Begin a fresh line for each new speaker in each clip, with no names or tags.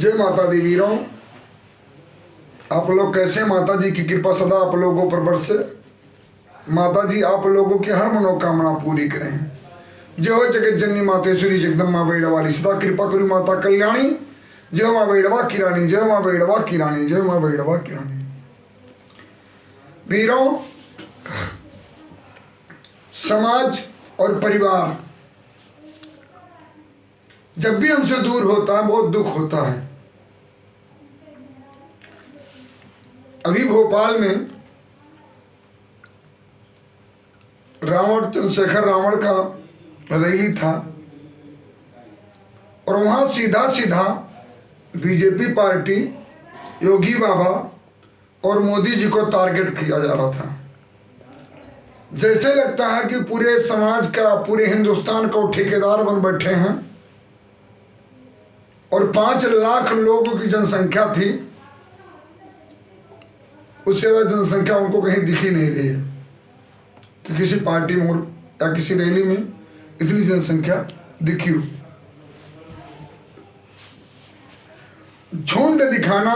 जय माता दी वीरों। आप लोग कैसे? माता जी की कृपा सदा आप लोगों पर बरसे। माता जी आप लोगों की हर मनोकामना पूरी करें। जय हो जगत जननी मातेश्वरी जगदम्बा बेड़ा वाली, सदा कृपा करी माता कल्याणी। जय माँ बेड़वा की रानी, जय माँ बेड़वा की रानी, जय माँ बेड़वा की रानी। वीरों, समाज और परिवार जब भी हमसे दूर होता है बहुत दुख होता है। अभी भोपाल में चंद्रशेखर रावण का रैली था और वहां सीधा सीधा बीजेपी पार्टी, योगी बाबा और मोदी जी को टारगेट किया जा रहा था। जैसे लगता है कि पूरे समाज का, पूरे हिंदुस्तान का ठेकेदार बन बैठे हैं और 5 लाख लोगों की जनसंख्या थी, उससे ज्यादा जनसंख्या उनको कहीं दिख ही नहीं रही है कि किसी पार्टी में या किसी रैली में इतनी जनसंख्या दिखी हो। झुंड दिखाना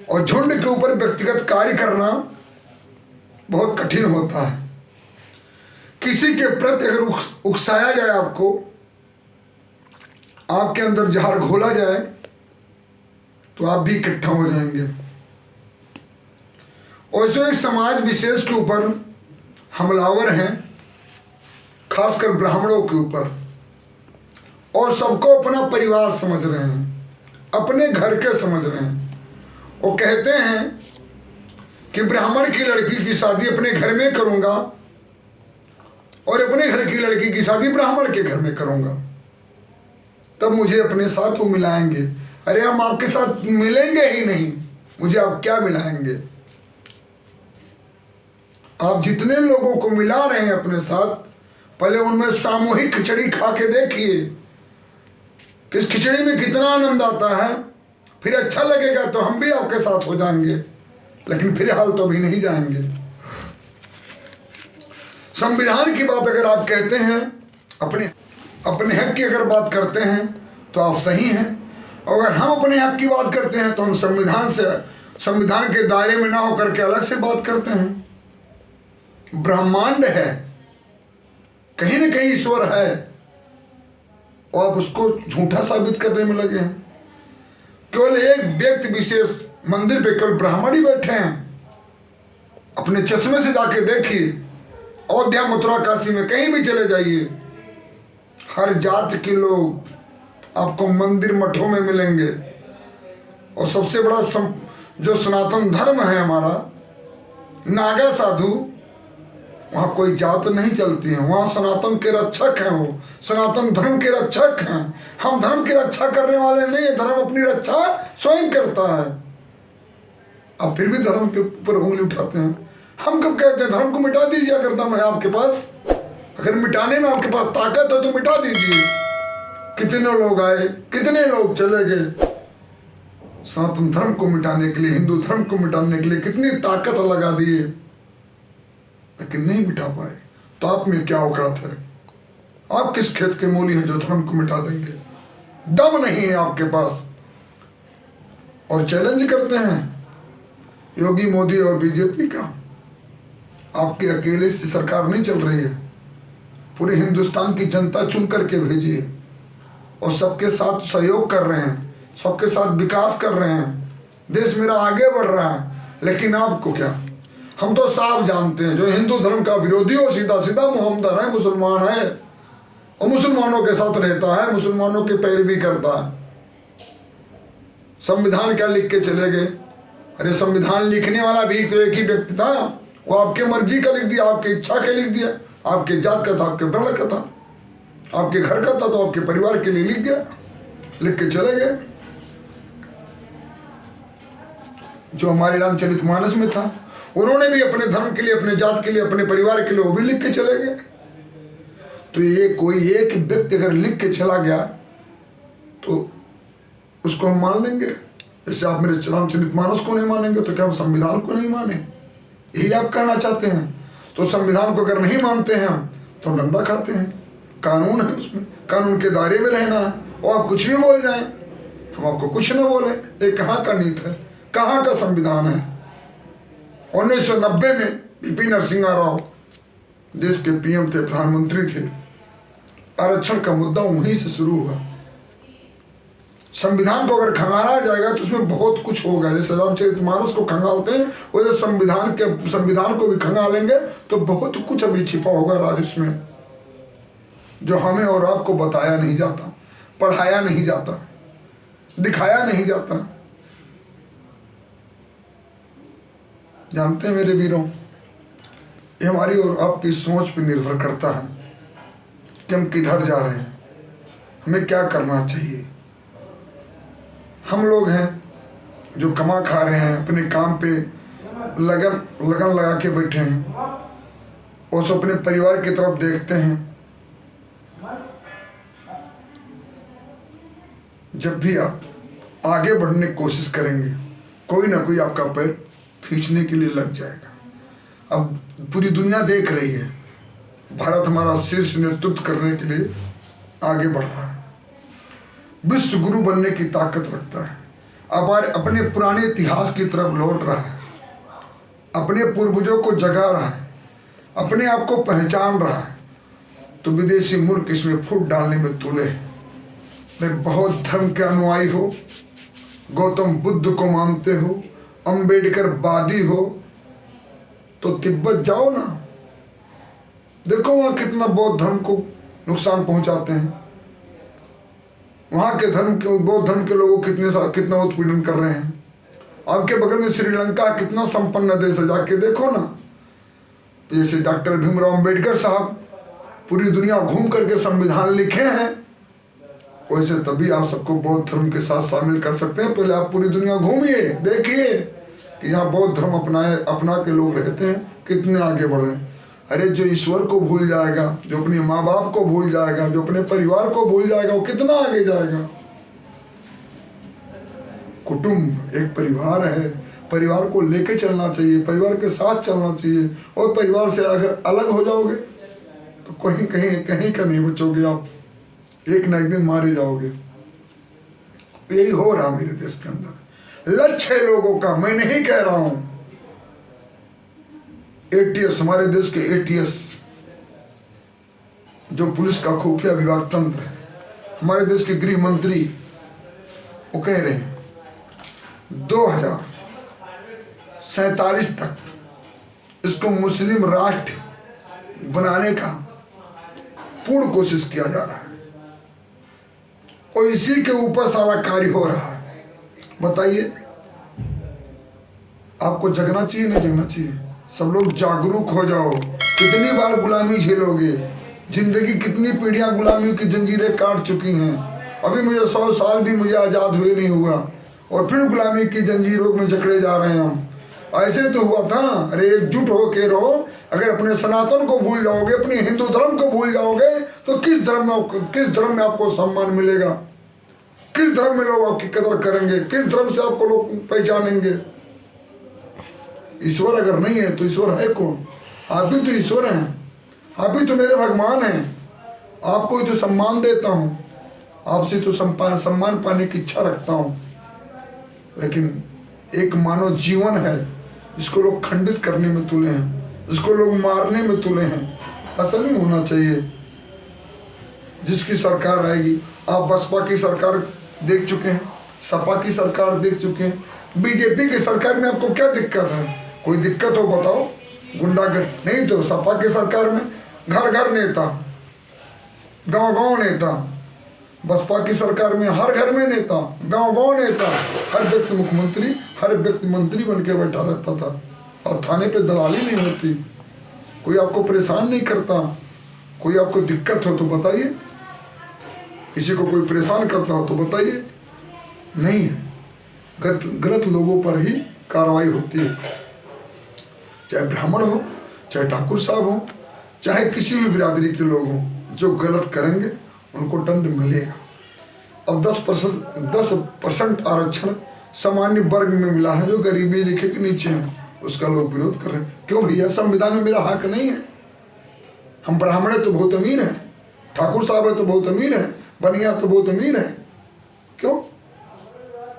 और झुंड के ऊपर व्यक्तिगत कार्य करना बहुत कठिन होता है। किसी के प्रति अगर उकसाया जाए, आपके अंदर जहर घोला जाए तो आप भी इकट्ठा हो जाएंगे। और जो एक समाज विशेष के ऊपर हमलावर हैं, खासकर ब्राह्मणों के ऊपर, और सबको अपना परिवार समझ रहे हैं, अपने घर के समझ रहे हैं। वो कहते हैं कि ब्राह्मण की लड़की की शादी अपने घर में करूंगा और अपने घर की लड़की की शादी ब्राह्मण के घर में करूंगा, तब मुझे अपने साथ वो मिलाएंगे। अरे हम आपके साथ मिलेंगे ही नहीं, मुझे आप क्या मिलाएंगे? आप जितने लोगों को मिला रहे हैं अपने साथ, पहले उनमें सामूहिक खिचड़ी खा के देखिए कि इस खिचड़ी में कितना आनंद आता है। फिर अच्छा लगेगा तो हम भी आपके साथ हो जाएंगे, लेकिन फिलहाल तो अभी नहीं जाएंगे। संविधान की बात अगर आप कहते हैं, अपने हक की अगर बात करते हैं तो आप सही हैं, और अगर हम अपने हक की बात करते हैं तो हम संविधान के दायरे में ना होकर के अलग से बात करते हैं। ब्रह्मांड है, कहीं ना कहीं ईश्वर है, और आप उसको झूठा साबित करने में लगे हैं। केवल एक व्यक्ति विशेष मंदिर पे केवल ब्राह्मण ही बैठे हैं। अपने चश्मे से जाके देखिए, अयोध्या, मथुरा, काशी में कहीं भी चले जाइए, हर जाति के लोग आपको मंदिर मठों में मिलेंगे। और सबसे बड़ा जो सनातन धर्म है हमारा, नागा साधु, वहाँ कोई जात नहीं चलती है, वहाँ सनातन के रक्षक हैं, वो सनातन धर्म के रक्षक हैं। हम धर्म की रक्षा करने वाले नहीं है, धर्म अपनी रक्षा स्वयं करता है। अब फिर भी धर्म के ऊपर उंगली उठाते हैं। हम कब कहते हैं धर्म को मिटा दीजिए? अगर दम है आपके पास, अगर मिटाने में आपके पास ताकत है तो मिटा दीजिए। कितने लोग आए, कितने लोग चले गए सनातन धर्म को मिटाने के लिए, हिंदू धर्म को मिटाने के लिए कितनी ताकत लगा दिए, लेकिन नहीं मिटा पाए। तो आप में क्या औकात है? आप किस खेत के मूली हैं जो धर्म को मिटा देंगे? दम नहीं है आपके पास। और चैलेंज करते हैं योगी, मोदी और बीजेपी का। आपकी अकेले से सरकार नहीं चल रही है, पूरे हिंदुस्तान की जनता चुन करके भेजी है और सबके साथ सहयोग कर रहे हैं, सबके साथ विकास कर रहे हैं। देश मेरा आगे बढ़ रहा है। लेकिन आपको क्या? हम तो साफ जानते हैं, जो हिंदू धर्म का विरोधी हो सीधा सीधा मोहम्मदन है, मुसलमान है, और मुसलमानों के साथ रहता है, मुसलमानों की पैरवी करता है। संविधान क्या लिख के चले गए? अरे संविधान लिखने वाला भी तो एक ही व्यक्ति था, वो आपके मर्जी का लिख दिया, आपकी इच्छा के लिख दिया। आपके जात का था, आपके वर्ण का था, आपके घर का था, तो आपके परिवार के लिए लिख गया, लिख के चले गए। जो हमारे रामचरितमानस में था, उन्होंने भी अपने धर्म के लिए, अपने जात के लिए, अपने परिवार के लिए वो भी लिख के चले गए। तो ये कोई एक व्यक्ति अगर लिख के चला गया तो उसको हम मान लेंगे? जैसे आप मेरे रामचरितमानस को नहीं मानेंगे तो क्या हम संविधान को नहीं माने? यही आप कहना चाहते हैं? तो संविधान को अगर नहीं मानते हैं हम तो डंडा खाते हैं। कानून है, उसमें कानून के दायरे में रहना है, और आप कुछ भी बोल जाएं हम आपको कुछ न बोले। ये कहाँ का नीति है, कहाँ का संविधान है? 1990 में पी नरसिम्हा राव देश के पीएम थे, प्रधानमंत्री थे। आरक्षण का मुद्दा वहीं से शुरू हुआ। संविधान को अगर खंगाला जाएगा तो उसमें बहुत कुछ होगा। जैसे रामचरितमानस को खंगालते हैं वैसे संविधान को भी खंगालेंगे तो बहुत कुछ अभी छिपा होगा राज उसमें, जो हमें और आपको बताया नहीं जाता, पढ़ाया नहीं जाता, दिखाया नहीं जाता। जानते हैं मेरे वीरों, ये हमारी और आपकी सोच पर निर्भर करता है कि हम किधर जा रहे हैं, हमें क्या करना चाहिए। हम लोग हैं जो कमा खा रहे हैं, अपने काम पे लगन लगा के बैठे हैं और सब अपने परिवार की तरफ देखते हैं। जब भी आप आगे बढ़ने की कोशिश करेंगे कोई ना कोई आपका पैर खींचने के लिए लग जाएगा। अब पूरी दुनिया देख रही है, भारत हमारा शीर्ष नेतृत्व करने के लिए आगे बढ़ रहा है, विश्व गुरु बनने की ताकत रखता है। अब अपने पुराने इतिहास की तरफ लौट रहा है, अपने पूर्वजों को जगा रहा है, अपने आप को पहचान रहा है। तो विदेशी मुल्क इसमें फूट डालने में तुले हैं। बौद्ध धर्म के अनुयायी हो, गौतम बुद्ध को मानते हो, अम्बेडकर वादी हो, तो तिब्बत जाओ ना, देखो वहाँ कितना बौद्ध धर्म को नुकसान पहुंचाते हैं। वहाँ के बौद्ध धर्म के लोगों कितना उत्पीड़न कर रहे हैं। आपके बगल में श्रीलंका कितना संपन्न देश है, जाके देखो ना। जैसे डॉक्टर भीमराव अम्बेडकर साहब पूरी दुनिया घूम करके संविधान लिखे हैं, वैसे तभी आप सबको बौद्ध धर्म के साथ शामिल कर सकते हैं। पहले आप पूरी दुनिया घूमिए, देखिए कि यहाँ बौद्ध धर्म अपना के लोग रहते हैं, कितने आगे बढ़ रहे हैं। अरे जो ईश्वर को भूल जाएगा, जो अपने माँ बाप को भूल जाएगा, जो अपने परिवार को भूल जाएगा, वो कितना आगे जाएगा। कुटुंब एक परिवार है, परिवार को लेके चलना चाहिए, परिवार के साथ चलना चाहिए। और परिवार से अगर अलग हो जाओगे तो कहीं का नहीं बचोगे, आप एक न एक दिन मारे जाओगे। यही हो रहा मेरे देश के अंदर। लक्ष्य है लोगों का, मैं नहीं कह रहा हूं। एटीएस, हमारे देश के एटीएस जो पुलिस का खुफिया विभाग तंत्र है, हमारे देश के गृह मंत्री वो कह रहे हैं 2047 तक इसको मुस्लिम राष्ट्र बनाने का पूर्ण कोशिश किया जा रहा है और इसी के ऊपर सारा कार्य हो रहा है। बताइए आपको जगना चाहिए नहीं जगना चाहिए? सब लोग जागरूक हो जाओ। कितनी बार गुलामी झेलोगे? जिंदगी कितनी पीढ़ियां गुलामी की जंजीरें काट चुकी हैं। अभी मुझे 100 साल भी मुझे आज़ाद हुए नहीं हुआ और फिर गुलामी की जंजीरों में जकड़े जा रहे हैं हम। ऐसे तो हुआ था। अरे एकजुट हो के रहो। अगर अपने सनातन को भूल जाओगे, अपने हिंदू धर्म को भूल जाओगे तो किस धर्म में आपको सम्मान मिलेगा? किस धर्म में लोग आपकी कदर करेंगे? किस धर्म से आपको लोग पहचानेंगे? ईश्वर अगर नहीं है तो ईश्वर है कौन? आप भी तो ईश्वर हैं, आप भी तो मेरे भगवान हैं। आपको ही तो सम्मान देता हूँ, आपसे तो सम्मान पाने की इच्छा रखता हूँ। लेकिन एक मानव जीवन है, इसको लोग खंडित करने में तुले हैं, इसको लोग मारने में तुले हैं। ऐसा नहीं होना चाहिए। जिसकी सरकार आएगी, आप बसपा की सरकार देख चुके हैं, सपा की सरकार देख चुके हैं, बीजेपी की सरकार में आपको क्या दिक्कत है? कोई दिक्कत हो बताओ? गुंडागर्दी नहीं तो सपा की सरकार में घर घर नेता, गांव गांव नेता। बसपा की सरकार में हर घर में नेता, गांव गांव नेता, हर व्यक्ति मुख्यमंत्री, हर व्यक्ति मंत्री बन के बैठा रहता था और थाने पे दलाली नहीं होती। कोई आपको परेशान नहीं करता। कोई आपको दिक्कत हो तो बताइए, किसी को कोई परेशान करता हो तो बताइए। नहीं है, गलत लोगों पर ही कार्रवाई होती है। चाहे ब्राह्मण हो, चाहे ठाकुर साहब हो, चाहे किसी भी बिरादरी के लोग हों, जो गलत करेंगे उनको दंड मिलेगा। अब 10% आरक्षण सामान्य वर्ग में मिला है, जो गरीबी रेखा के नीचे है, उसका लोग विरोध कर रहे हैं। क्यों भैया? संविधान में मेरा हक नहीं है? हम ब्राह्मण है तो बहुत अमीर हैं, ठाकुर साहब है तो बहुत अमीर हैं, बनिया तो बहुत अमीर हैं। क्यों?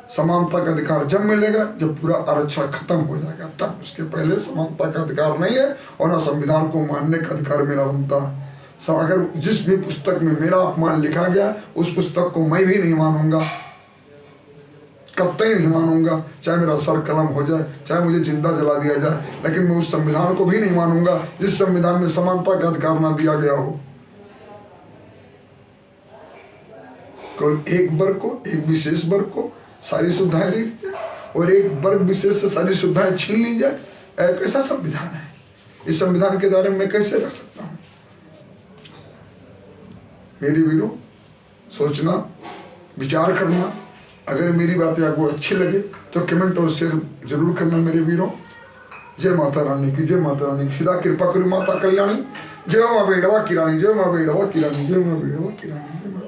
समानता का अधिकार जब मिलेगा जब पूरा आरक्षण खत्म हो जाएगा, तब। उसके पहले समानता का अधिकार नहीं है और ना संविधान को मानने का अधिकार मेरा बनता है। अगर जिस भी पुस्तक में मेरा अपमान लिखा गया उस पुस्तक को मैं भी नहीं मानूंगा, कतई नहीं मानूंगा, चाहे मेरा सर कलम हो जाए, चाहे मुझे जिंदा जला दिया जाए, लेकिन मैं उस संविधान को भी नहीं मानूंगा जिस संविधान में समानता का अधिकार ना दिया गया हो। केवल एक वर्ग को, एक विशेष वर्ग को सारी सुविधाएं दी जाए और एक वर्ग विशेष से सारी सुविधाएं छीन ली जाए, कैसा संविधान है? इस संविधान के दायरे में मैं कैसे रह सकता हूँ? मेरी वीरों, सोचना, विचार करना। अगर मेरी बातें आपको अच्छी लगे तो कमेंट और शेयर जरूर करना मेरे वीरों। जय माता रानी की, जय माता रानी की। सीधा कृपा करी माता कल्याणी। जय माँ बेड़वा की रानी, जय माँ बेड़वा की रानी, जय माँ बेड़वा की रानी, जय माँ।